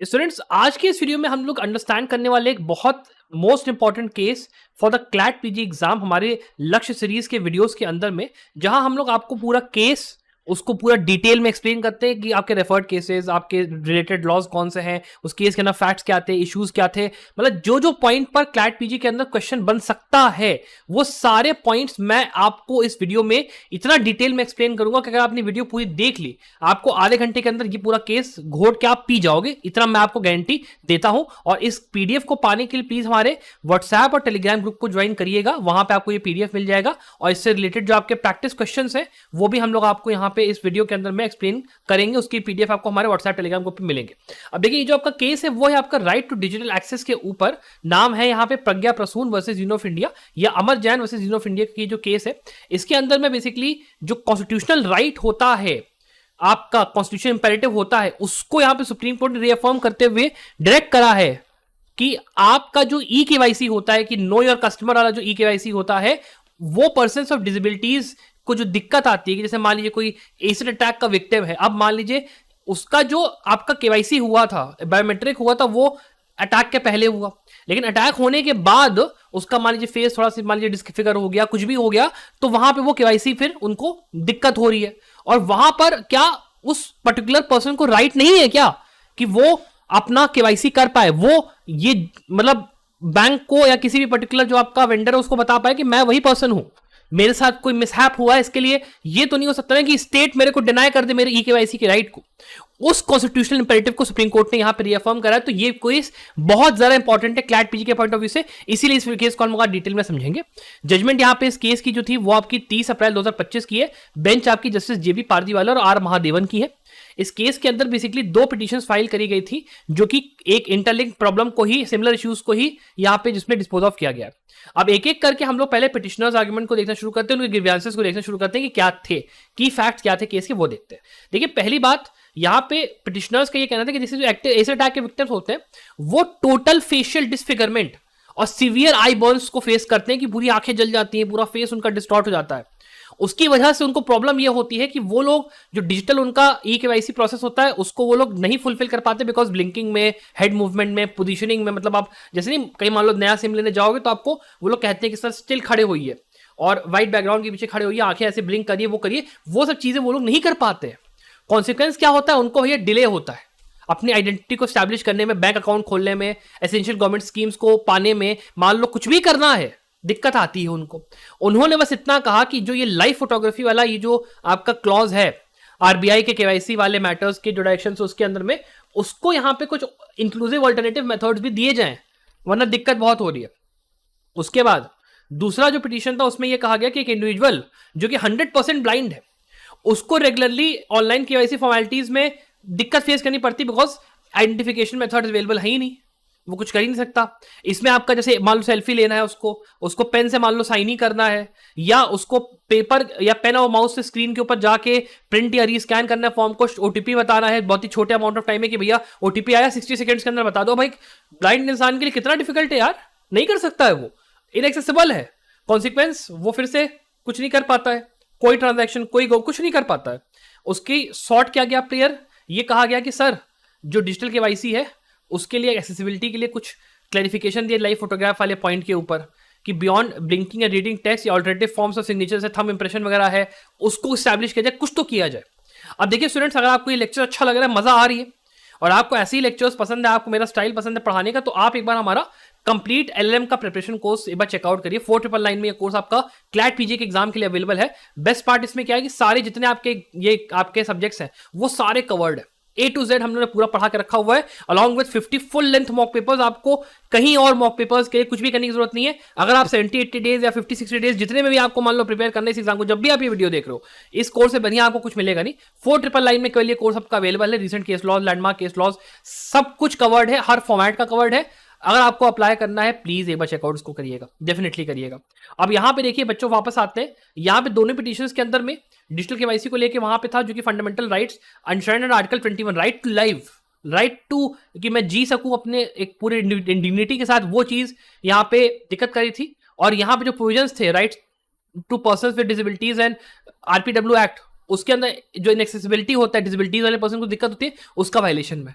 Students, आज के इस वीडियो में हम लोग अंडरस्टैंड करने वाले एक बहुत most important case for the CLAT PG exam हमारे लक्ष्य सीरीज के वीडियोस के अंदर में, जहां हम लोग आपको पूरा केस उसको पूरा डिटेल में एक्सप्लेन करते हैं कि आपके रेफर्ड केसेस, आपके रिलेटेड लॉज कौन से हैं, उस केस के अंदर फैक्ट्स क्या थे, इश्यूज क्या थे, मतलब जो जो पॉइंट पर क्लैट पीजी के अंदर क्वेश्चन बन सकता है वो सारे पॉइंट्स मैं आपको इस वीडियो में इतना डिटेल में एक्सप्लेन करूंगा कि अगर आपने वीडियो पूरी देख ली, आपको आधे घंटे के अंदर ये पूरा केस घोट के आप पी जाओगे, इतना मैं आपको गारंटी देता हूं। और इस पीडीएफ को पाने के लिए प्लीज हमारे व्हाट्सएप और टेलीग्राम ग्रुप को ज्वाइन करिएगा, वहां पे आपको ये पीडीएफ मिल जाएगा और इससे रिलेटेड जो आपके प्रैक्टिस क्वेश्चंस हैं वो भी हम लोग आपको यहाँ पे इस वीडियो के अंदर में एक्सप्लेन करेंगे। उसकी पीडीएफ आपको हमारे व्हाट्सएप टेलीग्राम ग्रुप पे मिलेंगे। अब देखिए, ये जो आपका केस है वो है आपका राइट टू डिजिटल एक्सेस के ऊपर। नाम है यहाँ पे Pragya Prasun versus union of India या Amar Jain versus union of India की जो केस है, इसके अंदर में बेसिकली जो कॉन्स्टिट्यूशनल राइट होता है, आपका कॉन्स्टिट्यूशन इंपेरेटिव होता है, उसको यहां पे सुप्रीम कोर्ट ने रीअफर्म करते हुए डायरेक्ट करा है कि आपका जो ई केवाईसी होता है, कि नो योर कस्टमर वाला जो ई केवाईसी होता है, वो पर्सन्स ऑफ डिसेबिलिटीज को जो दिक्कत आती है कि जैसे मान लीजिए कोई एसिड अटैक का विक्टिम है, अब मान लीजिए उसका जो आपका केवाईसी हुआ था, बायोमेट्रिक हुआ था, वो अटैक के पहले हुआ, लेकिन अटैक होने के बाद उसका मान लीजिए फेस थोड़ा सा मान लीजिए डिस्फिगर हो गया, कुछ भी हो गया, तो वहां पे वो केवाईसी फिर उनको दिक्कत हो रही है। और वहां पर क्या उस पर्टिकुलर पर्सन को राइट नहीं है क्या कि वो अपना केवाईसी कर पाए, वो ये मतलब बैंक को या किसी भी पर्टिकुलर जो आपका वेंडर है उसको बता पाए कि मैं वही पर्सन हूं, मेरे साथ कोई मिसहैप हुआ है, इसके लिए ये तो नहीं हो सकता ना कि स्टेट मेरे को डिनाई कर दे मेरे ई केवाईसी के राइट को। उस कॉन्स्टिट्यूशनल इंपेरेटिव को सुप्रीम कोर्ट ने यहां पर रीअफर्म करा है। तो ये केस बहुत ज्यादा इंपॉर्टेंट है क्लैट पीजी के पॉइंट ऑफ व्यू से, इसीलिए इस केस को हम लोग डिटेल में समझेंगे। जजमेंट यहां पे इस केस की जो थी वो आपकी 30 अप्रैल 2025 की है। बेंच आपकी जस्टिस जेबी पारदीवाला और आर महादेवन की है। इस केस के अंदर बेसिकली दो पिटीशंस फाइल करी गई थी, जो कि एक इंटरलिंक प्रॉब्लम को ही, सिमिलर इश्यूज को ही यहां पे जिसमें डिस्पोज ऑफ किया गया। अब एक एक करके हम लोग पहले पिटिशनर्स आर्गुमेंट को देखना शुरू करते हैं, उनके ग्रीवेंसेस को देखना शुरू करते हैं कि क्या थे, की फैक्ट्स क्या थे केस के, वो देखते हैं। देखिए, पहली बात यहां पे पिटिशनर्स का ये कहना था कि जैसे जो एसिड अटैक के विक्टिम्स होते हैं वो टोटल फेशियल डिसफिगरमेंट और सीवियर आई बर्न्स को फेस करते हैं कि पूरी आंखें जल जाती हैं, पूरा फेस उनका डिस्टॉर्ट हो जाता है। उसकी वजह से उनको प्रॉब्लम यह होती है कि वो लोग जो डिजिटल उनका ई केवाईसी प्रोसेस होता है उसको वो लोग नहीं फुलफिल कर पाते, बिकॉज ब्लिंकिंग में, हेड मूवमेंट में, पोजीशनिंग में, मतलब आप जैसे नहीं कहीं मान लो नया सिम लेने जाओगे तो आपको वो लोग कहते हैं कि सर स्टिल खड़े होइए और व्हाइट बैकग्राउंड के पीछे खड़े होइए, आंखें ऐसे ब्लिंक करिए, वो सब चीजें वो लोग नहीं कर पाते। कॉन्सिक्वेंस क्या होता है, उनको ये डिले होता है अपनी आइडेंटिटी को स्टैब्लिश करने में, बैंक अकाउंट खोलने में, एसेंशियल गवर्नमेंट स्कीम्स को पाने में, मान लो कुछ भी करना है, दिक्कत आती है उनको। उन्होंने बस इतना कहा कि जो ये लाइव फोटोग्राफी वाला ये जो आपका क्लॉज है आरबीआई के केवाईसी वाले मैटर्स के जो डायरेक्शंस उसके अंदर में, उसको यहां पे कुछ इंक्लूसिव अल्टरनेटिव मेथड्स भी दिए जाएं, वरना दिक्कत बहुत हो रही है। उसके बाद दूसरा जो पिटीशन था उसमें यह कहा गया कि एक इंडिविजुअल जो कि 100% ब्लाइंड है, उसको रेगुलरली ऑनलाइन केवाईसी फॉर्मेलिटीज में दिक्कत फेस करनी पड़ती, बिकॉज आइडेंटिफिकेशन मेथड अवेलेबल है ही नहीं, वो कुछ कर ही नहीं सकता। इसमें आपका जैसे मान लो सेल्फी लेना है, उसको पेन से मान लो साइन ही करना है, या उसको पेपर या पेन और माउस से स्क्रीन के ऊपर जाके प्रिंट या रीस्कैन करना है फॉर्म को, ओटीपी बताना है, बहुत ही छोटे अमाउंट ऑफ टाइम है कि भैया ओटीपी आया 60 सेकंड्स के अंदर बता दो। भाई ब्लाइंड इंसान के लिए कितना डिफिकल्ट है यार, नहीं कर सकता है, वो इनएक्सेसिबल है। कॉन्सिक्वेंस वो फिर से कुछ नहीं कर पाता है, कोई ट्रांजैक्शन कुछ नहीं कर पाता है। उसकी सॉर्ट क्या गया प्लेयर, ये कहा गया कि सर जो डिजिटल केवाईसी है उसके लिए एक्सेसिबिलिटी के लिए कुछ क्लैरिफिकेशन दिया लाइव फोटोग्राफ वाले पॉइंट के ऊपर कि बियॉन्ड ब्लिंकिंग या रीडिंग टेक्स्ट या ऑल्टरनेटिव फॉर्म्स ऑफ सिग्नेचर से थंब इंप्रेशन वगैरह है, उसको स्टैब्लिश किया जाए, कुछ तो किया जाए। अब देखिए स्टूडेंट्स, अगर आपको ये लेक्चर अच्छा लग रहा है, मजा आ रही है और आपको ऐसे ही लेक्चर्स पसंद है, आपको मेरा स्टाइल पसंद है पढ़ाने का, तो आप एक बार हमारा कंप्लीट एलएलएम का प्रिपरेशन कोर्स एक बार चेकआउट करिए। 4999 में ये कोर्स आपका क्लैट पीजी के एग्जाम के लिए अवेलेबल है। बेस्ट पार्ट इसमें क्या है कि सारे जितने आपके सब्जेक्ट्स हैं वो सारे कवर्ड है, A to Z हमने पूरा पढ़ा के रखा हुआ है, along with 50 full length mock papers. आपको कहीं और मॉक पेपर्स के कुछ भी करने की जरूरत नहीं है। अगर आप 70-80 डेज या 50-60 डेज जितने में भी आपको मान लो प्रिपेयर करना है इस एग्जाम को, जब भी आप ये वीडियो देख रहे हो, इस कोर्स से बढ़िया आपको कुछ मिलेगा नहीं। 4999 में केवल ये कोर्स आपका अवेलेबल है। Recent case laws, landmark case laws, सब कुछ कवर्ड है, हर फॉर्मेट का कवर्ड है। अगर आपको अप्लाई करना है प्लीज एक बार चेकआउट इसको करिएगा, डेफिनेटली करिएगा। अब यहां पे देखिए बच्चों, वापस आते हैं यहां पे दोनों पिटीशंस के अंदर में डिजिटल केवाईसी को लेके वहां पे था जो कि fundamental rights understand article 21 right to life, right to कि मैं जी सकूं अपने एक पूरे डिग्निटी के साथ, वो चीज यहाँ पे दिक्कत करी थी। और यहाँ पे जो प्रोविजंस थे right to persons with disabilities and RPWD act, उसके अंदर जो इनएक्सेसिबिलिटी होता है, डिसेबिलिटीज वाले पर्सन को दिक्कत होती है, उसका वायलेशन में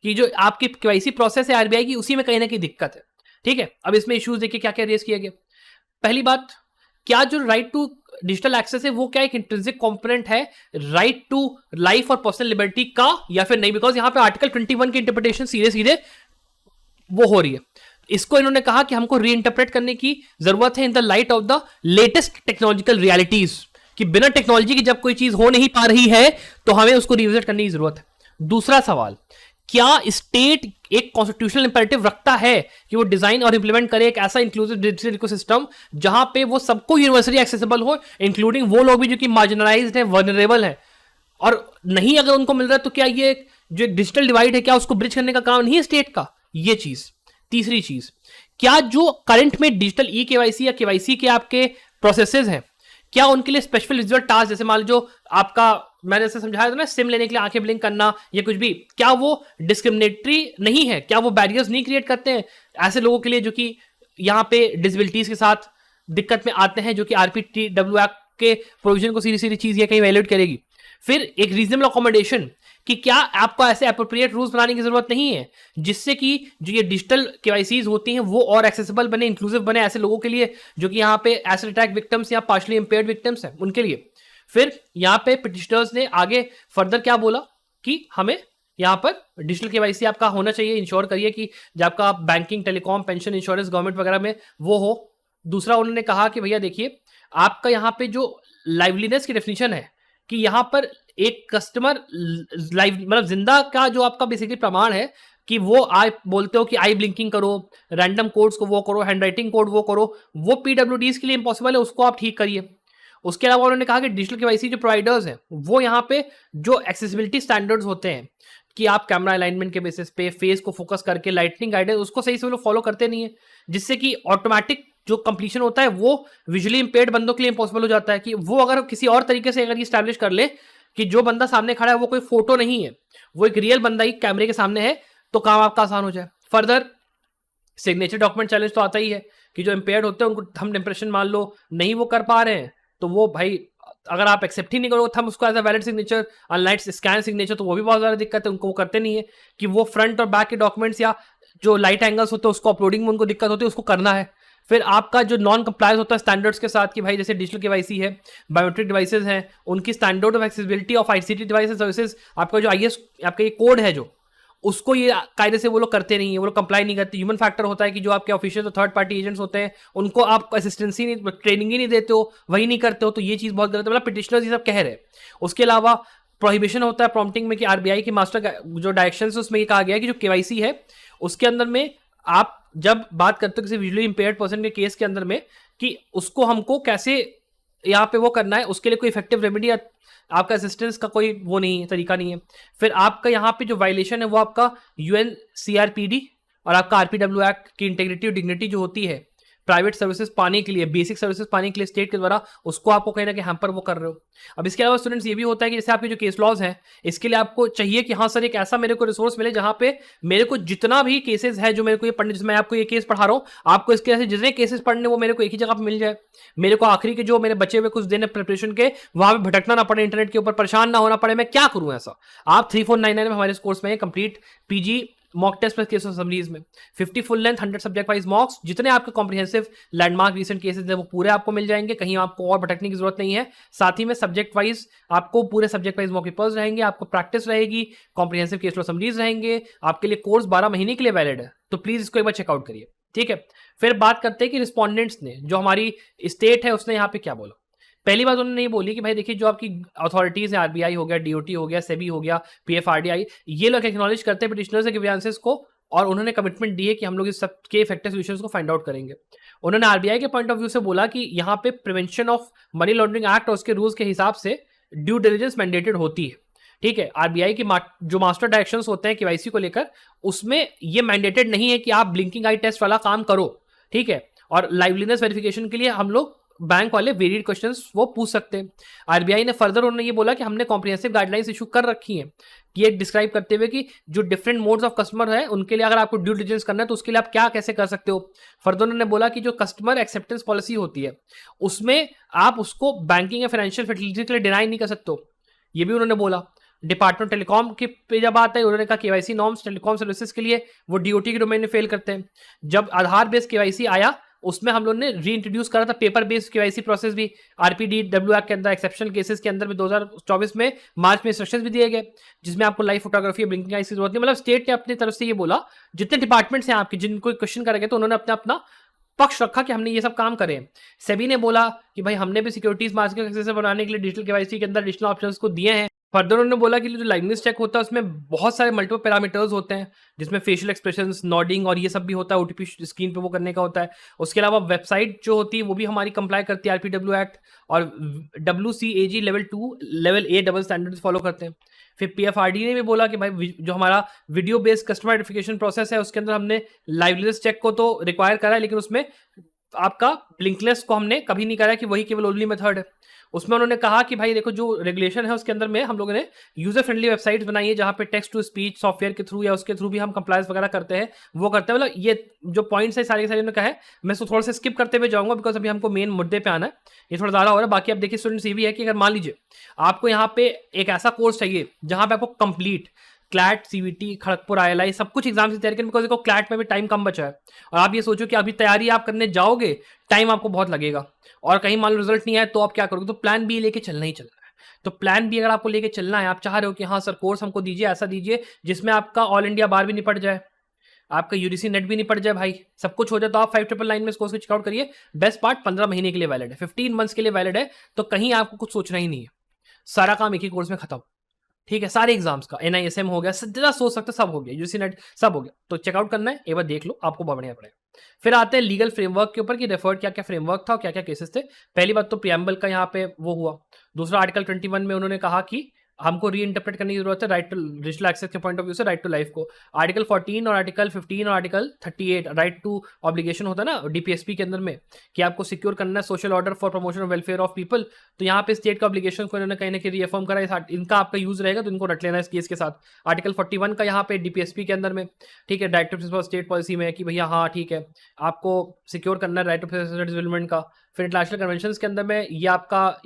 कि जो आपकी केवाईसी प्रोसेस है आरबीआई की, उसी में कहीं ना कहीं दिक्कत है। ठीक है, अब इसमें इश्यूज देखिए क्या क्या रेज किया गया। पहली बात, क्या जो राइट टू डिजिटल एक्सेस है वो क्या एक इंट्रिंसिक कंपोनेंट है राइट टू लाइफ और पर्सनल लिबर्टी का, या फिर नहीं? बिकॉज यहां पे आर्टिकल 21 की इंटरप्रिटेशन सीधे सीधे वो हो रही है। इसको इन्होंने कहा कि हमको रीइंटरप्रेट करने की जरूरत है in the light of the latest technological realities, कि बिना टेक्नोलॉजी की जब कोई चीज हो नहीं पा रही है तो हमें उसको रिविजिट करने की जरूरत है। दूसरा सवाल, क्या स्टेट एक कॉन्स्टिट्यूशनल इंपेरेटिव रखता है कि वो डिजाइन और इंप्लीमेंट करे एक ऐसा इंक्लूसिव डिजिटल इकोसिस्टम जहां पे वो सबको यूनिवर्सली एक्सेसिबल हो, इंक्लूडिंग वो लोग भी जो कि मार्जिनलाइज्ड है, वल्नरेबल है? और नहीं अगर उनको मिल रहा है तो क्या ये जो डिजिटल डिवाइड है क्या उसको ब्रिज करने का काम नहीं है स्टेट का? ये चीज। तीसरी चीज, क्या जो करंट में डिजिटल ई केवाईसी या केवाईसी के आपके प्रोसेसेस हैं, क्या उनके लिए स्पेशल विजुअल टास्क, जैसे मान लो जो आपका मैंने जैसे समझाया था ना, सिम लेने के लिए आंखें ब्लिंक करना या कुछ भी, क्या वो डिस्क्रिमिनेटरी नहीं है? क्या वो बैरियर्स नहीं क्रिएट करते हैं ऐसे लोगों के लिए जो कि यहाँ पे डिसेबिलिटीज के साथ दिक्कत में आते हैं, जो कि आरपीटीडब्ल्यू एक्ट के प्रोविजन को सीधी सीधी चीज ये कहीं वैलिडेट करेगी? फिर एक रीजनेबल अकोमोडेशन, कि क्या आपको ऐसे अप्रोप्रिएट रूल्स बनाने की जरूरत नहीं है जिससे कि जो ये डिजिटल केवाईसीज होती हैं वो और एक्सेसिबल बने, इंक्लूसिव बने ऐसे लोगों के लिए जो कि यहाँ पे एसिड अटैक विक्टिम्स या पार्शली इंपेयर्ड विक्टिम्स हैं उनके लिए। फिर यहाँ पे पिटिशनर्स ने आगे फर्दर क्या बोला कि हमें यहाँ पर डिजिटल केवाईसी आपका होना चाहिए, इंश्योर करिए कि जब आपका banking, telecom, pension, insurance, government वगैरह में वो हो। दूसरा उन्होंने कहा कि भैया देखिए आपका यहाँ पे जो लाइवलीनेस की डेफिनेशन है कि यहाँ पर एक कस्टमर लाइव मतलब जिंदा का जो आपका बेसिकली प्रमाण है कि वो आप बोलते हो कि आई ब्लिंकिंग करो, रैंडम कोड्स को वो करो, हैंड राइटिंग कोड वो करो, वो पीडब्ल्यूडीज के लिए इम्पॉसिबल है, उसको आप ठीक करिए। उसके अलावा उन्होंने कहा कि डिजिटल केवाईसी जो प्रोवाइडर्स हैं वो यहाँ पे जो एक्सेसिबिलिटी स्टैंडर्ड्स होते हैं कि आप कैमरा अलाइनमेंट के बेसिस पे फेस को फोकस करके लाइटनिंग गाइडेंस उसको सही से वो लोग फॉलो करते नहीं है, जिससे कि ऑटोमेटिक जो कंप्लीशन होता है वो विजुअली इंपेयर्ड बंदों के लिए इम्पॉसिबल हो जाता है कि वो अगर किसी और तरीके से अगर ये स्टैब्लिश कर ले कि जो बंदा सामने खड़ा है वो कोई फोटो नहीं है, वो एक रियल बंदा ही कैमरे के सामने है, तो काम आपका आसान हो जाए। फर्दर सिग्नेचर डॉक्यूमेंट चैलेंज तो आता ही है कि जो इंपेयर्ड होते हैं उनको थंब इंप्रेशन मान लो नहीं वो कर पा रहे हैं, तो वो भाई अगर आप एक्सेप्ट ही नहीं करोगे थंब उसको as a valid signature, online scan signature, तो वो भी बहुत ज़्यादा दिक्कत है, उनको वो करते नहीं है कि वो फ्रंट और बैक के डॉक्यूमेंट्स या जो लाइट एंगल्स होते हैं उसको अपलोडिंग में उनको दिक्कत होती है, उसको करना है। फिर आपका जो नॉन कंप्लायंस होता है स्टैंडर्ड्स के साथ कि भाई जैसे डिजिटल केवाईसी है, बायोमेट्रिक डिवाइसेज हैं, उनकी standard of accessibility of ICT devices services, आपका जो आईएस आपका ये कोड है जो उसको ये कायदे से वो लोग करते नहीं है, वो लोग कंप्लाई नहीं करते। ह्यूमन फैक्टर होता है कि जो आपके ऑफिशियल और थर्ड पार्टी एजेंट्स होते हैं उनको आप असिस्टेंसी नहीं, ट्रेनिंग ही नहीं देते हो, वही नहीं करते हो, तो ये चीज़ बहुत गलत है। मतलब पिटिशनर्स ये सब कह रहे हैं। उसके अलावा प्रोहिबिशन होता है प्रॉम्प्टिंग में कि आरबीआई की मास्टर जो डायरेक्शंस है उसमें ये कहा गया है कि जो केवाईसी है उसके अंदर में आप जब बात करते हो किसी विजुअली इंपेयर्ड पर्सन के केस के अंदर में कि उसको हमको कैसे यहाँ पे वो करना है, उसके लिए कोई इफेक्टिव रेमेडी या आपका असिस्टेंस का कोई वो नहीं है, तरीका नहीं है। फिर आपका यहाँ पे जो वायलेशन है वो आपका यूएनसीआरपीडी और आपका आरपीडब्ल्यू एक्ट की इंटेग्रिटी और डिग्निटी जो होती है प्राइवेट सर्विसेज पाने के लिए, बेसिक सर्विसेज पाने के लिए स्टेट के द्वारा, उसको आपको कहीं ना कहीं हैम्पर वो कर रहे हो। अब इसके अलावा स्टूडेंट्स ये भी होता है कि जैसे आपके जो केस लॉज हैं इसके लिए आपको चाहिए कि हाँ सर एक ऐसा मेरे को रिसोर्स मिले जहाँ पे मेरे को जितना भी केसेस है जो मेरे को ये पढ़ने, जिसमें मैं आपको ये केस पढ़ा रहा हूँ, आपको इसके ऐसे जितने केसेस पढ़ने वो मेरे को एक ही जगह पर मिल जाए, मेरे को आखिरी के जो मेरे बचे हुए कुछ दिन प्रिपरेशन के वहां पे भटकना ना पड़े, इंटरनेट के ऊपर परेशान ना होना पड़े। मैं क्या करूँ ऐसा? आप 3499 में हमारे कोर्स में complete PG mock test plus case assemblies में 50 full length 100 subject wise mocks, जितने आपके कॉम्प्रिहेंसिव लैंडमार्क रिसेंट केसेस हैं वो पूरे आपको मिल जाएंगे, कहीं आपको और भटकने की जरूरत नहीं है। साथ ही में सब्जेक्ट वाइज आपको पूरे सब्जेक्ट वाइज मॉक पेपर्स रहेंगे, आपको प्रैक्टिस रहेगी, कॉम्प्रिहेंसिव केस असम्बलीज रहेंगे, आपके लिए कोर्स 12 महीने के लिए वैलिड है, तो प्लीज इसको एक बार चेकआउट करिए। ठीक है, फिर बात करते हैं कि रिस्पॉन्डेंट्स ने, जो हमारी स्टेट है उसने यहाँ पे क्या बोला। पहली बात उन्होंने ये बोली कि भाई देखिए जो आपकी अथॉरिटीज है, आरबीआई हो गया, डीओटी हो गया, सेबी हो गया, पीएफआरडीआई, ये लोग एक्नॉलेज करते हैं पिटिशनर्स के ग्रीवेंसेस को और उन्होंने कमिटमेंट दी है कि हम लोग इस सब के इफेक्टिव सॉल्यूशंस को फाइंड आउट करेंगे। उन्होंने आरबीआई के पॉइंट ऑफ व्यू से बोला कि यहाँ पे prevention of money laundering act और उसके रूल्स के हिसाब से ड्यू डिलिजेंस मैंडेटेड होती है। ठीक है, आरबीआई की जो मास्टर डायरेक्शंस होते हैं केवाईसी को लेकर उसमें ये मैंडेटेड नहीं है कि आप ब्लिंकिंग आई टेस्ट वाला काम करो। ठीक है, और लाइवलीनेस वेरिफिकेशन के लिए हम लोग बैंक वाले वेरिड क्वेश्चंस वो पूछ सकते हैं। आरबीआई ने फर्दर उन्होंने ये बोला कि हमने कॉम्प्रिहेंसिव गाइडलाइंस इशू कर रखी हैं, ये डिस्क्राइब करते हुए कि जो डिफरेंट मोड्स ऑफ कस्टमर है उनके लिए अगर आपको ड्यू डिलिजेंस करना है तो उसके लिए आप क्या कैसे कर सकते हो। फर्दर उन्होंने बोला कि जो कस्टमर एक्सेप्टेंस पॉलिसी होती है उसमें आप उसको बैंकिंग या फाइनेंशियल फैसिलिटी के लिए डिनाई नहीं कर सकते हो, ये भी उन्होंने बोला। डिपार्टमेंट टेलीकॉम के पे जब आता है, उन्होंने कहा केवाईसी नॉर्म्स टेलीकॉम सर्विसेज के लिए वो डीओटी के डोमेन में फेल करते हैं। जब आधार बेस्ड केवाईसी आया, उसमें हम लोग ने री इंट्रोड्यूस करा था पेपर बेस्ड केवाईसी प्रोसेस भी आरपीडीडब्ल्यू एक्ट के अंदर। एक्सेप्शनल केसेस के अंदर भी 2024 में मार्च में इंस्ट्रक्शंस भी दिए गए, जिसमें आपको लाइव फोटोग्राफी ब्लिंकिंग आईज की जरूरत नहीं। मतलब स्टेट ने अपनी तरफ से ये बोला, जितने डिपार्टमेंट्स हैं आपके जिनको क्वेश्चन करेंगे तो उन्होंने अपना अपना पक्ष रखा कि हमने ये सब काम करे। सेबी ने बोला कि भाई हमने भी सिक्योरिटीज मार्केट एक्सेस बनाने के लिए डिजिटल केवाईसी के अंदर एडिशनल ऑप्शंस को दिए हैं। फर्दर उन्होंने बोला कि जो लाइवनेस चेक होता है उसमें बहुत सारे मल्टीपल पैरामीटर्स होते हैं, जिसमें फेशियल एक्सप्रेशंस, नॉडिंग और ये सब भी होता है, ओटीपी स्क्रीन पे वो करने का होता है। उसके अलावा वेबसाइट जो होती है वो भी हमारी कंप्लाई करती है आरपीडब्ल्यू एक्ट, और WCAG level 2 level A double standard follow करते हैं। फिर PFRD ने भी बोला कि भाई जो हमारा video based customer identification process है उसके अंदर हमने लाइवनेस चेक को तो रिक्वायर करा है, लेकिन उसमें आपका ब्लिंकलेस को हमने कभी नहीं करा कि वही केवल ओनली मेथड है। उसमें उन्होंने कहा कि भाई देखो जो रेगुलेशन है उसके अंदर में हम लोगों ने यूजर फ्रेंडली वेबसाइट बनाई है, जहां पे टेक्स्ट टू स्पीच सॉफ्टवेयर के थ्रू या उसके थ्रू भी हम कंप्लायंस वगैरह करते हैं, वो करते हैं। मतलब ये जो पॉइंट्स है सारे के सारे उन्होंने कहा है, मैं इसको थोड़ा सा स्किप करते हुए जाऊंगा बिकॉज अभी हमको मेन मुद्दे पे आना है, ये थोड़ा ज्यादा हो रहा है। बाकी आप देखिए स्टूडेंट्स, ये भी है कि अगर मान लीजिए आपको यहाँ पे एक ऐसा कोर्स चाहिए जहां पे आपको complete CLAT, CVT, Kharagpur, ILI सब कुछ एग्जाम की तैयारी करें, बिकॉज देखो क्लैट में भी टाइम कम बचा है, और आप ये सोचो कि अभी तैयारी आप करने जाओगे टाइम आपको बहुत लगेगा, और कहीं मान लो रिजल्ट नहीं आए तो आप क्या करोगे? तो प्लान बी लेके चलना ही चलना है। तो प्लान बी अगर आपको लेके चलना है, आप चाह रहे हो कि हाँ सर कोर्स हमको दीजिए, ऐसा दीजिए जिसमें आपका ऑल इंडिया बार भी निपट जाए, आपका यूडीसी नेट भी निपट जाए, भाई सब कुछ हो जाए, तो आप 5999 में इस कोर्स को चेकआउट करिए। बेस्ट पार्ट 15 महीने के लिए वैलिड है, 15 मंथ्स के लिए वैलिड है, तो कहीं आपको कुछ सोचना ही नहीं है, सारा काम एक ही कोर्स में खत्म। ठीक है, सारे एग्जाम्स का NISM हो गया, जितना सोच सकते सब हो गया, यूजीसी नेट सब हो गया, तो चेकआउट करना है, एक बार देख लो, आपको बहुत बढ़िया पड़ेगा। फिर आते हैं लीगल फ्रेमवर्क के ऊपर कि रेफर्ड क्या क्या फ्रेमवर्क था और क्या क्या केसेस थे। पहली बात तो प्रियम्बल का यहाँ पे वो हुआ। दूसरा आर्टिकल 21 में उन्होंने कहा कि हमको री इंटरप्रेट करने की जरूरत है राइट टू डिजिटल एक्सेस के पॉइंट ऑफ व्यू से राइट टू लाइफ को। आर्टिकल 14 और आर्टिकल 15 और आर्टिकल 38 राइट टू ऑब्लिगेशन होता है ना DPSP के अंदर में, कि आपको सिक्योर करना है social order for promotion of welfare of people. तो यहाँ पे स्टेट का ऑब्लिगेशन को इन्होंने कहीं ना कहीं रिअफर्म करा, इनका आपका यूज रहेगा तो इनको रट लेना इस केस के साथ। आर्टिकल 41 का यहाँ पे DPSP के अंदर में, ठीक है, डायरेक्टिव फॉर स्टेट पॉलिसी में कि भैया हाँ ठीक है आपको सिक्योर करना है राइट ऑफ डेवलपमेंट का। फिर इंटरनेशनल कन्वेंशन के अंदर में ये आपका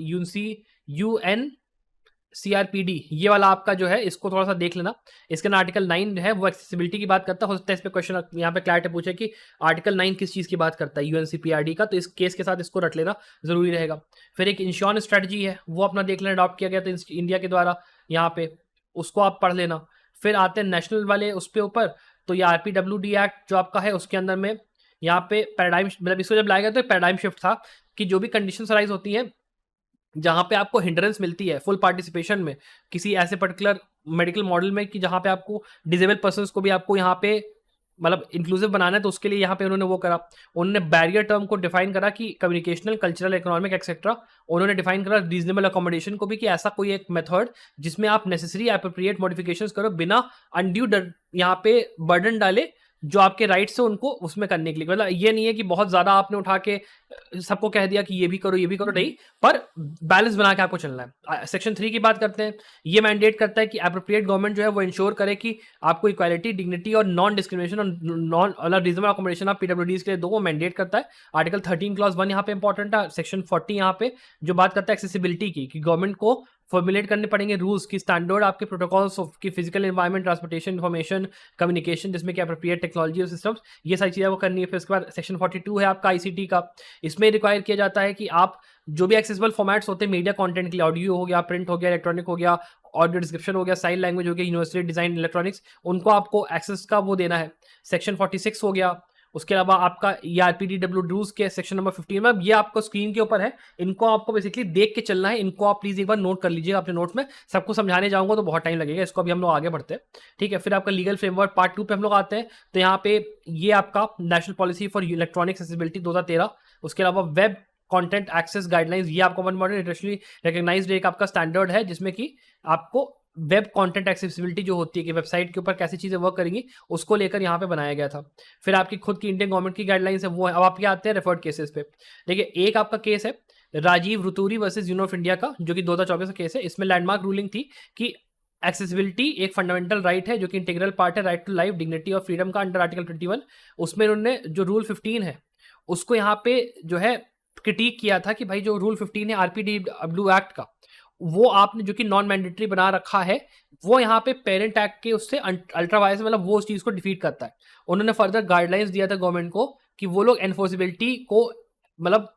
UNCRPD ये वाला आपका जो है इसको थोड़ा सा देख लेना। इसके अंदर आर्टिकल 9 है वो एक्सेसिबिलिटी की बात करता है, हो सकता है इस पे क्वेश्चन यहाँ पे क्लैरिटी पूछे कि आर्टिकल 9 किस चीज़ की बात करता है UNCPRD का, तो इस केस के साथ इसको रट लेना जरूरी रहेगा। फिर एक इंश्योरेंस स्ट्रेटजी है वो अपना देख लेना, अडॉप्ट किया गया था इंडिया के द्वारा यहाँ पे, उसको आप पढ़ लेना। फिर आते हैं नेशनल वाले उस पे ऊपर, तो ये RPWD एक्ट जो आपका है उसके अंदर में यहाँ पे पैराडाइम, मतलब इसको जब लाया गया तो पैराडाइम शिफ्ट था कि जो भी कंडीशंस राइज होती हैं जहां पे आपको हिंड्रेंस मिलती है फुल पार्टिसिपेशन में किसी ऐसे पर्टिकुलर मेडिकल मॉडल में कि जहां पे आपको डिजेबल पर्सन्स को भी आपको यहाँ पे मतलब इंक्लूसिव बनाना है, तो उसके लिए यहाँ पे उन्होंने वो करा, उन्होंने बैरियर टर्म को डिफाइन करा कि कम्युनिकेशनल, कल्चरल, इकोनॉमिक एक्सेट्रा। उन्होंने डिफाइन करा रीजनेबल अकोमोडेशन को भी कि ऐसा कोई एक मेथड जिसमें आप नेसेसरी एप्रोप्रिएट मॉडिफिकेशंस करो बिना अनड्यू यहाँ पे बर्डन डाले जो आपके राइट्स है उनको उसमें करने के लिए। मतलब ये नहीं है कि बहुत ज्यादा आपने उठा के सबको कह दिया कि ये भी करो नहीं, पर बैलेंस बना के आपको चलना है। सेक्शन 3 की बात करते हैं, ये मैंडेट करता है कि एप्रोप्रिएट गवर्नमेंट जो है वो इंश्योर करे कि आपको इक्वालिटी, डिग्निटी और नॉन डिस्क्रिमिनेशन और non reasonable accommodation of PWDs के लिए दो, वो मैंडेट करता है। आर्टिकल 13 क्लॉज 1 यहाँ पे इंपॉर्टेंट है। सेक्शन 40 यहाँ पे जो बात करता है एक्सेसिबिलिटी की, कि गवर्नमेंट को फॉर्मुलेट करने पड़ेंगे रूल्स की स्टैंडर्ड आपके प्रोटोकॉल्स की physical environment, transportation, information, communication, जिसमें कि एप्रोप्रिएट टेक्नोलॉजी और सिस्टम्स, ये सारी चीज़ें वो करनी है। फिर उसके बाद सेक्शन 42 है आपका ICT का, इसमें रिक्वायर किया जाता है कि आप जो भी एक्सेसिबल फॉर्मेट्स होते हैं मीडिया कंटेंट के लिए, ऑडियो हो गया, प्रिंट हो गया, इलेक्ट्रॉनिक हो गया, ऑडियो डिस्क्रिप्शन हो गया, साइन लैंग्वेज हो गया, यूनिवर्सिटी डिजाइन इलेक्ट्रॉनिक्स, उनको आपको एक्सेस का वो देना है। सेक्शन 46 हो गया। उसके अलावा आपका ERPDW रूल्स के सेक्शन नंबर 15 में, ये आपको स्क्रीन के ऊपर है, इनको आपको बेसिकली देख के चलना है, इनको आप प्लीज एक बार नोट कर लीजिएगा अपने नोट्स में। सबको समझाने जाऊंगा तो बहुत टाइम लगेगा, इसको अभी हम लोग आगे बढ़ते हैं, ठीक है। फिर आपका लीगल फ्रेमवर्क पार्ट 2 पे हम लोग आते हैं, तो यहाँ पे ये आपका national policy for electronic accessibility 2013, उसके अलावा वेब कंटेंट एक्सेस गाइडलाइंस, ये आपको वन मॉडल इंटरनेशनली रिकॉग्नाइज्ड एक आपका स्टैंडर्ड है, जिसमें कि आपको वेब कंटेंट एक्सेसिबिलिटी जो होती है कि वेबसाइट के ऊपर कैसी चीजें वर्क करेंगी उसको लेकर यहाँ पे बनाया गया था। फिर आपकी खुद की इंडियन गवर्नमेंट की गाइडलाइंस है वो है। अब आप क्या आते हैं रेफर्ड केसेस पे, देखिए एक आपका केस है Rajeev Ruturi versus union of India का, जो कि 2024 का केस है। इसमें लैंडमार्क रूलिंग थी कि एक्सेसिबिलिटी एक फंडामेंटल राइट है जो कि इंटीग्रल पार्ट है राइट टू लाइफ, डिग्निटी और फ्रीडम का अंडर आर्टिकल 21। उसमें उन्होंने जो रूल 15 है उसको यहाँ पे जो है क्रिटिक किया था कि भाई जो रूल 15 है RPDW एक्ट का, वो आपने जो कि नॉन मैंडेटरी बना रखा है, वो यहाँ पे पेरेंट एक्ट के उससे अल्ट्रा वायरस मतलब वो उस चीज को डिफीट करता है। उन्होंने फर्दर गाइडलाइंस दिया था गवर्नमेंट को कि वो लोग एनफोर्सिबिलिटी को मतलब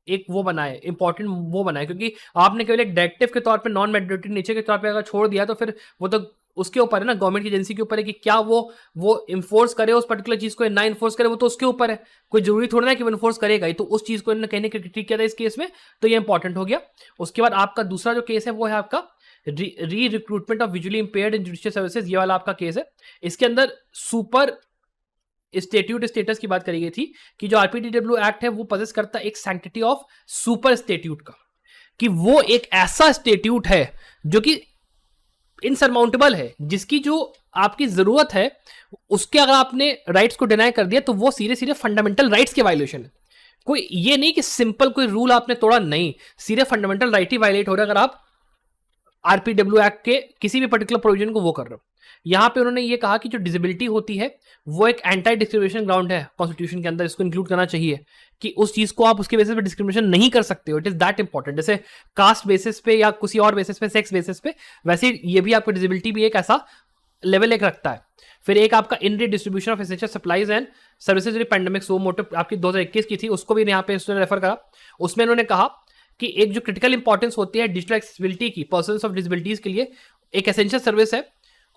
एक वो बनाए, इंपॉर्टेंट वो बनाए, क्योंकि आपने केवल एक डायरेक्टिव के तौर पे नॉन मैंडेटरी नेचर के तौर पे अगर छोड़ दिया तो फिर वो तो उसके ऊपर है ना, गवर्नमेंट की एजेंसी के ऊपर है कि क्या वो इन्फोर्स करे उस पर्टिकुलर चीज को या ना इन्फोर्स करे, वो तो उसके ऊपर है। कोई जरूरी थोड़ा ना कि वो इन्फोर्स करेगा ही, तो उस चीज को इन्होंने कहने के क्रिटिक किया था इस केस में, तो ये इंपॉर्टेंट हो गया। उसके बाद आपका दूसरा जो केस है वो है आपका री recruitment of visually impaired in judicial services, ये वाला आपका केस है। इसके अंदर सुपर स्टेट्यूट स्टेटस की बात करी गई थी कि जो आरपीडीडब्ल्यू एक्ट है वो पजेस करता है एक सैंक्टिटी ऑफ सुपर स्टेट्यूट का, कि वो एक ऐसा स्टेट्यूट है जो कि इनसरमाउंटेबल है, जिसकी जो आपकी जरूरत है उसके अगर आपने राइट्स को डिनाई कर दिया तो वो सीधे सीधे फंडामेंटल राइट्स के वायलेशन है। कोई ये नहीं कि सिंपल कोई रूल आपने तोड़ा, नहीं, सीधे फंडामेंटल राइट ही वायलेट हो रहा है अगर आप आरपीडब्ल्यू एक्ट के किसी भी पर्टिकुलर प्रोविजन को वो कर रहे हो। यहां पे उन्होंने ये कहा कि जो डिसेबिलिटी होती है वो एक एंटी डिस्क्रिमिनेशन ग्राउंड है कॉन्स्टिट्यूशन के अंदर, इसको इंक्लूड करना चाहिए कि उस चीज को आप उसके बेसिस पे डिस्क्रिमिनेशन नहीं कर सकते हो। इट इज दैट इंपॉर्टेंट, जैसे कास्ट बेसिस पे या किसी और बेसिस पे, सेक्स बेसिस पे, वैसे ये भी आपको डिसेबिलिटी भी एक ऐसा लेवल एक रखता है। फिर एक आपका इन distribution of essential supplies and services pandemic so motive आपकी 2021 की थी, उसको भी यहाँ पे रेफर करा। उसमें उन्होंने कहा कि एक जो क्रिटिकल इंपॉर्टेंस होती है डिजिटल एक्सेसिबिलिटी की पर्सन ऑफ डिसेबिलिटीज के लिए, एक एसेंशियल सर्विस है।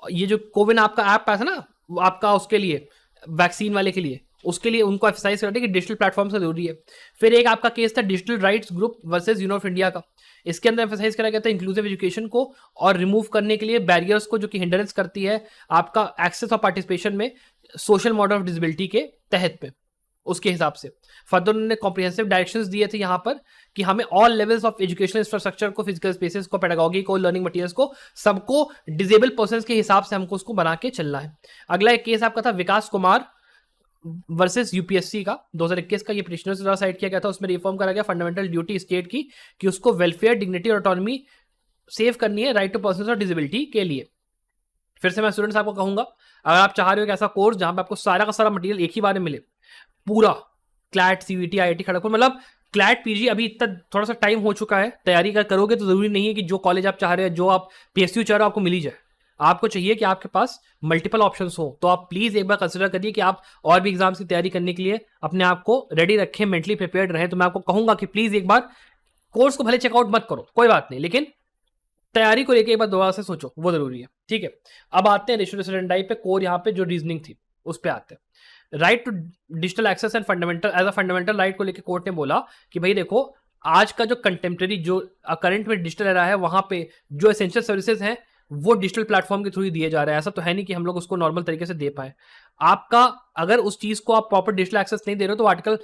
ये जो कोविन आपका ऐप है ना, वो आपका उसके लिए वैक्सीन वाले के लिए, उसके लिए उनको एक्सरसाइज करते कि डिजिटल प्लेटफॉर्म से जरूरी है। फिर एक आपका केस था digital rights group versus union of India का, इसके अंदर एक्सरसाइज करा गया था इंक्लूसिव एजुकेशन को और रिमूव करने के लिए बैरियर्स को जो कि हिंडरेंस करती है आपका एक्सेस और पार्टिसिपेशन में सोशल मॉडल ऑफ डिसेबिलिटी के तहत पे, उसके हिसाब से। फर्दर उन्होंने कॉम्प्रिहेंसिव डायरेक्शंस दिए थे यहाँ पर कि हमें all levels of educational infrastructure को, फिजिकल स्पेसेस को, पेडागॉगी को, लर्निंग मटेरियल्स को, सबको डिसेबल पर्सन के हिसाब से हमको उसको बना के चलना है। अगला एक केस आपका था विकास कुमार वर्सेस यूपीएससी का 2021 का, ये पिटिशनर्स द्वारा साइड किया गया था। उसमें रिफॉर्म करा गया फंडामेंटल ड्यूटी स्टेट की कि उसको वेलफेयर, डिग्निटी और ऑटोनॉमी सेव करनी है राइट टू पर्सन और डिसेबिलिटी के लिए। फिर से मैं स्टूडेंट्स आपको कहूंगा, अगर आप चाह रहे हो कि ऐसा कोर्स जहां पे आपको सारा का सारा मटेरियल एक ही बार में मिले, पूरा क्लैट, सीवीटी, आईआईटी खड़गपुर, मतलब क्लैट पीजी अभी इतना थोड़ा सा टाइम हो चुका है, तैयारी कर करोगे तो जरूरी नहीं है कि जो कॉलेज आप चाह रहे हैं, जो आप पीएसयू चाह रहे हो आपको मिल ही जाए। आपको चाहिए कि आपके पास मल्टीपल ऑप्शंस हो, तो आप प्लीज एक बार कंसिडर करिए कि आप और भी एग्जाम्स की तैयारी करने के लिए अपने आप को रेडी रखें, मेंटली प्रिपेयर्ड रहें। तो मैं आपको कहूंगा कि प्लीज एक बार कोर्स को भले चेकआउट मत करो, कोई बात नहीं, लेकिन तैयारी को लेकर एक बार दोबारा से सोचो, वो जरूरी है। ठीक है, अब आते हैं रेशियो डिसिडेंडाई पे, कोर यहाँ पे जो रीजनिंग थी उस पे आते हैं। Right to digital access and fundamental as a fundamental right को लेकर कोर्ट ने बोला कि भाई देखो, आज का जो कंटेम्प्रेरी जो करंट में डिजिटल एरा है, वहां पे जो एसेंशियल सर्विसेज हैं वो डिजिटल प्लेटफॉर्म के थ्रू ही दिए जा रहे हैं। ऐसा तो है नहीं कि हम लोग उसको नॉर्मल तरीके से दे पाए। आपका अगर उस चीज को आप प्रॉपर डिजिटल एक्सेस नहीं दे रहे हो तो आर्टिकल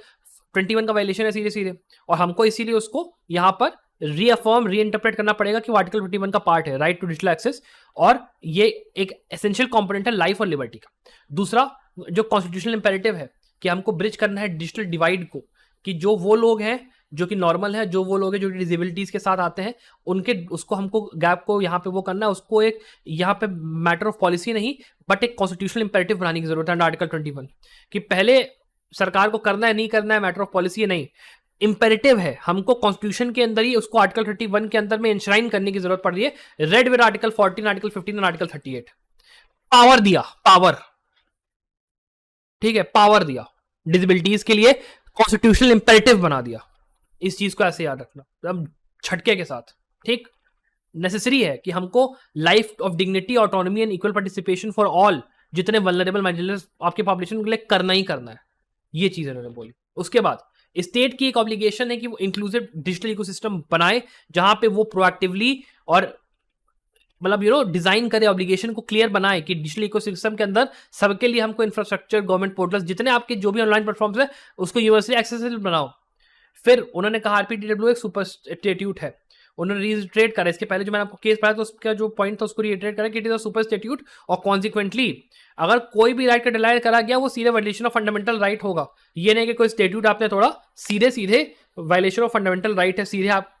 21 का वायलेशन है सीधे सीधे, और हमको इसीलिए उसको यहाँ पर रीअफर्म, रीइंटरप्रेट करना पड़ेगा कि वो आर्टिकल 21 का पार्ट है, राइट टू डिजिटल एक्सेस, और ये एक एसेंशियल कंपोनेंट है लाइफ और लिबर्टी का। दूसरा जो कॉन्स्टिट्यूशनल इंपेरेटिव है कि हमको ब्रिज करना है डिजिटल डिवाइड को, कि जो वो लोग हैं जो कि नॉर्मल है, जो वो लोग हैं जो डिसेबिलिटीज के साथ आते हैं, उनके उसको हमको गैप को यहाँ पे वो करना है, उसको एक यहाँ पे मैटर ऑफ पॉलिसी नहीं बट एक कॉन्स्टिट्यूशनल इंपेरेटिव बनाने की जरूरत है आर्टिकल 21, कि पहले सरकार को करना है नहीं करना है मैटर ऑफ पॉलिसी नहीं, इंपेरेटिव है, हमको कॉन्स्टिट्यूशन के अंदर ही उसको आर्टिकल 31 के अंदर में इंश्राइन करने की जरूरत पड़ रही है। रेड विद आर्टिकल 14, आर्टिकल 15 और आर्टिकल 38, पावर दिया, पावर, ठीक है, पावर दिया डिसेबिलिटीज के लिए, कॉन्स्टिट्यूशनल इंपेरेटिव बना दिया। इस चीज को ऐसे याद रखना अब छटके के साथ, ठीक। नेसेसरी है कि हमको life of dignity, autonomy and equal participation for all, जितने वल्नरेबल माइनॉरिटीज आपके पॉपुलेशन के लिए करना ही करना है, ये चीज उन्होंने बोली। उसके बाद स्टेट की एक ऑब्लिगेशन है कि वो इंक्लूसिव डिजिटल इकोसिस्टम बनाए जहां पे वो प्रोएक्टिवली और मतलब डिजाइन करे, ऑब्लिगेशन को क्लियर बनाए कि डिजिटल इकोसिस्टम के अंदर सबके लिए हमको इंफ्रास्ट्रक्चर, गवर्नमेंट पोर्टल्स, जितने आपके जो भी ऑनलाइन प्लेटफॉर्म्स है उसको यूनिवर्सली एक्सेसिबल बनाओ। फिर उन्होंने कहा आरपीडब्ल्यू एक सुपर स्टेट्यूट है, उन्होंने रीइटरेट करा, इसके पहले जो मैंने आपको केस पढ़ाया तो उसका जो पॉइंट था उसको रीइटरेट करा कि it is a super statute, और कॉन्सिक्वेंटली अगर कोई भी राइट का डिक्लेयर करा गया वो सीधे वायलेशन ऑफ फंडामेंटल राइट होगा। ये नहीं कि कोई स्टेट्यूट आपने थोड़ा सीधे सीधे वायलेशन ऑफ फंडामेंटल राइट है, सीधे आप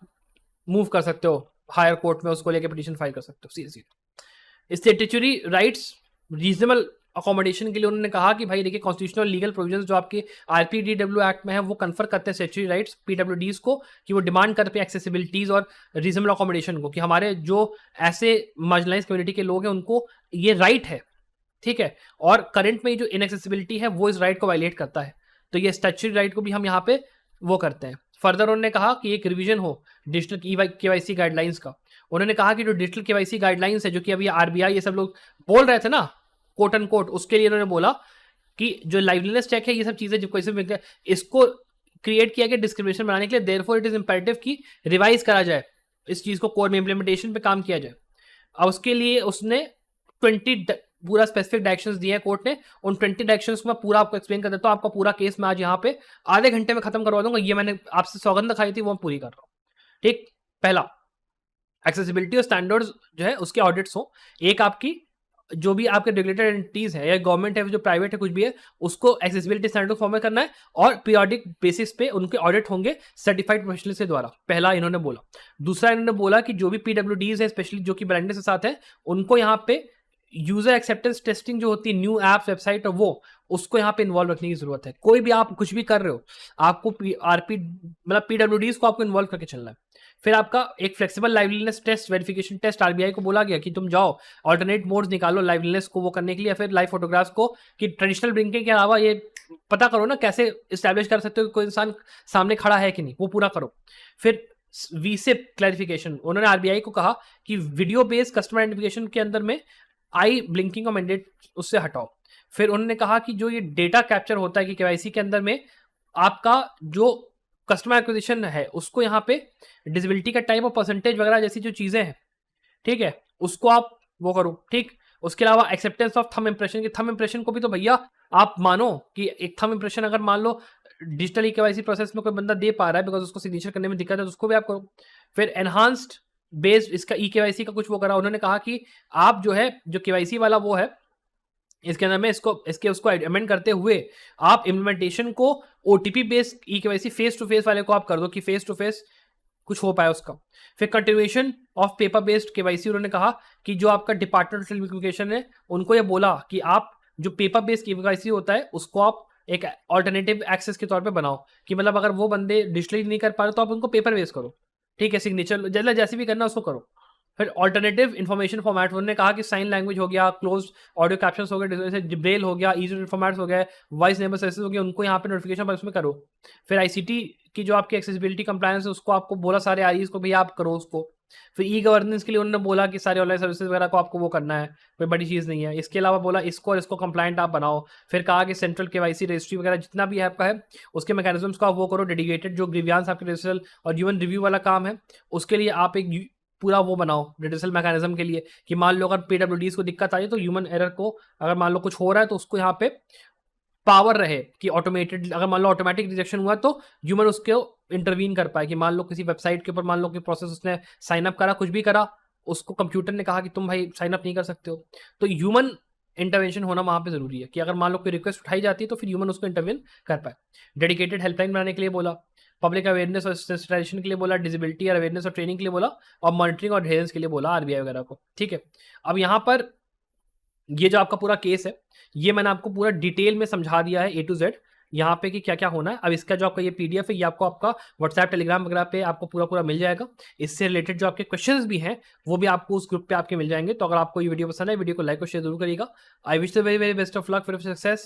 मूव कर सकते हो हायर कोर्ट में, उसको लेकर पिटीशन फाइल कर सकते हो सीधे सीधे। स्टेट्यूटरी राइट्स रीजनेबल अकोमोडेशन के लिए उन्होंने कहा कि भाई देखिए कॉन्स्टिट्यूशनल लीगल प्रोविजंस जो आपके आरपीडीडब्ल्यू एक्ट में है वो कन्फर करते हैं स्टैट्यूटरी राइट्स पीडब्ल्यूडीज को कि वो डिमांड करते हैं एक्सेसिबिलिटीज और रीजनेबल अकोमोडेशन को, कि हमारे जो ऐसे मार्जिनलाइज कम्युनिटी के लोग हैं उनको ये राइट है, ठीक है। और करंट में जो इनएक्सेसिबिलिटी है वो इस राइट को वायलेट करता है, तो ये स्टैट्यूटरी राइट को भी हम यहाँ पे वो करते हैं। फर्दर उन्होंने कहा कि एक रिवीजन हो डिजिटल केवाईसी गाइडलाइंस का। उन्होंने कहा कि जो डिजिटल केवाईसी गाइडलाइंस है जो कि अभी आरबीआई ये सब लोग बोल रहे थे ना कोट एंड कोट, उसके लिए उन्होंने बोला कि जो लाइवलीनेस चेक है ये सब चीजें जो कोई इसको क्रिएट किया गया डिस्क्रिमिनेशन बनाने के लिए, देयरफॉर इट इज इंपेरेटिव कि रिवाइज करा जाए इस चीज को, कोड में इंप्लीमेंटेशन पे काम किया जाए। अब उसके लिए उसने 20 पूरा स्पेसिफिक डायरेक्शंस दिए हैं कोर्ट ने। उन 20 डायरेक्शंस को मैं पूरा आपको एक्सप्लेन कर देता हूँ। आपका पूरा केस मैं आज यहाँ पे आधे घंटे में खत्म करवा दूंगा। ये मैंने आपसे सौगंध खाई थी वो मैं पूरी कर रहा हूँ, ठीक। पहला, एक्सेसिबिलिटी और स्टैंडर्ड्स जो है उसके ऑडिट्स हो। एक आपकी जो भी आपके रेगुलेटेड एंटिटीज है या गवर्नमेंट है जो प्राइवेट है कुछ भी है उसको एक्सेसिबिलिटी स्टैंडर्ड फॉर्म में करना है और पीरियोडिक बेसिस पे उनके ऑडिट होंगे सर्टिफाइड प्रोफेशनल्स के द्वारा। पहला इन्होंने बोला। दूसरा इन्होंने बोला कि जो भी पीडब्ल्यूडीज है स्पेशली जो कि ब्रांडेड के साथ है उनको यहाँ पे यूजर एक्सेप्टेंस टेस्टिंग जो होती है न्यू एप्स वेबसाइट और वो उसको यहाँ पे इन्वॉल्व रखने की जरूरत है। कोई भी आप कुछ भी कर रहे हो आपको आरपी मतलब पीडब्ल्यूडीज को आपको इन्वॉल्व करके चलना है। फिर आपका एक flexible liveliness test verification test RBI को बोला गया कि तुम जाओ ऑल्टरनेट मोड्स निकालो लाइवलीनेस को वो करने के लिए, फिर लाइव फोटोग्राफ्स को कि ट्रेडिशनल ड्रिंकिंग के अलावा ये पता करो ना कैसे इस्टेब्लिश कर सकते हो कोई इंसान सामने खड़ा है कि नहीं, वो पूरा करो। फिर वीसिप क्लैरिफिकेशन, उन्होंने आरबीआई को कहा कि वीडियो बेस्ड कस्टमर आइडेंटिफिकेशन के अंदर में आई ब्लिंकिंग का मैंडेट उससे हटाओ। फिर उन्होंने कहा कि जो ये डेटा कैप्चर होता है कि केवाईसी के अंदर में आपका जो कस्टमर एक्विजिशन है उसको यहाँ पे डिसेबिलिटी का टाइप और परसेंटेज वगैरह जैसी जो चीजें हैं, ठीक है, उसको आप वो करो, ठीक। उसके अलावा एक्सेप्टेंस ऑफ थंब इंप्रेशन, की थंब इंप्रेशन को भी तो भैया आप मानो कि एक थंब इंप्रेशन अगर मान लो डिजिटल केवाईसी प्रोसेस में कोई बंदा दे पा रहा है बिकॉज उसको सिग्नेचर करने में दिक्कत है तो उसको भी आप करो। फिर एनहांस्ड बेस्ड इसका ई केवाईसी का कुछ वो करा। उन्होंने कहा कि आप जो है जो केवाईसी वाला वो है इसके अंदर में उसको अमेंड करते हुए आप इम्प्लीमेंटेशन को OTP based e KYC face to face वाले को आप कर दो कि फेस टू फेस कुछ हो पाए उसका। फिर continuation of paper based KYC, उन्होंने कहा कि जो आपका डिपार्टमेंटल वेरिफिकेशन है उनको ये बोला कि आप जो पेपर बेस्ड केवाईसी होता है उसको आप एक ऑल्टरनेटिव एक्सेस के तौर पे बनाओ कि मतलब अगर वो बंदे डिजिटली नहीं कर पा रहे तो आप उनको पेपर बेस्ड करो, ठीक है, सिग्नेचर जैसे भी करना उसको करो। फिर ऑल्टरनेटिव इन्फॉर्मेशन फॉर्मेट, उन्होंने कहा कि साइन लैंग्वेज हो गया, क्लोज ऑडियो कैप्शंस हो गए, जैसे ब्रेल हो गया, इजी फॉर्मेट्स हो गए, वॉइस नेबर सर्विसेज हो गया, उनको यहाँ पे नोटिफिकेशन पर उसमें करो। फिर आईसीटी की जो आपकी एक्सेसिबिलिटी कंप्लायंस है उसको आपको बोला सारे आईईज को भी आप करो उसको। फिर ई गवर्नेंस के लिए उन्होंने बोला कि सारे ऑनलाइन सर्विसेज वगैरह को आपको वो करना है, कोई बड़ी चीज़ नहीं है। इसके अलावा बोला इसको और इसको कंप्लायंट आप बनाओ। फिर कहा कि सेंट्रल केवाईसी रजिस्ट्री वगैरह जितना भी आपका है उसके मैकेनिज्म्स को आप वो करो। डेडिकेटेड जो ग्रीवियांस आपके रजिस्ट्रल और ह्यूमन रिव्यू वाला काम है उसके लिए आप एक पूरा वो बनाओ रिड्रेसल मैकेनिज्म के लिए कि मान लो अगर पीडब्ल्यूडीज को दिक्कत आई तो ह्यूमन एरर को अगर मान लो कुछ हो रहा है तो उसको यहाँ पे पावर रहे कि ऑटोमेटेड अगर मान लो ऑटोमेटिक रिजेक्शन हुआ तो ह्यूमन उसको इंटरवीन कर पाए कि मान लो किसी वेबसाइट के ऊपर मान लो कि प्रोसेस उसने साइन अप करा कुछ भी करा उसको कंप्यूटर ने कहा कि तुम भाई साइन अप नहीं कर सकते हो, तो ह्यूमन इंटरवेंशन होना वहां पे जरूरी है कि अगर मान लो कोई रिक्वेस्ट उठाई जाती है तो फिर ह्यूमन उसको इंटरवेन कर पाए। डेडिकेटेड हेल्पलाइन बनाने के लिए बोला, पब्लिक अवेयरनेस और सेंसिटाइजेशन के लिए बोला, डिसेबिलिटी और अवेयरनेस और ट्रेनिंग के लिए बोला और मॉनिटरिंग और एडहेरेंस के लिए बोला आरबीआई वगैरह को, ठीक है। अब यहाँ पर ये जो आपका पूरा केस है ये मैंने आपको पूरा डिटेल में समझा दिया है A to Z यहाँ पे कि क्या क्या होना है। अब इसका जो आपका ये PDF है ये आपको आपका व्हाट्सएप टेलीग्राम वगैरह पे आपको पूरा मिल जाएगा। इससे रिलेटेड जो आपके क्वेश्चंस भी हैं वो भी आपको उस ग्रुप पे आपके मिल जाएंगे। तो अगर आपको ये वीडियो पसंद है वीडियो को लाइक और शेयर जरूर करिएगा। I wish the very very best of luck for success.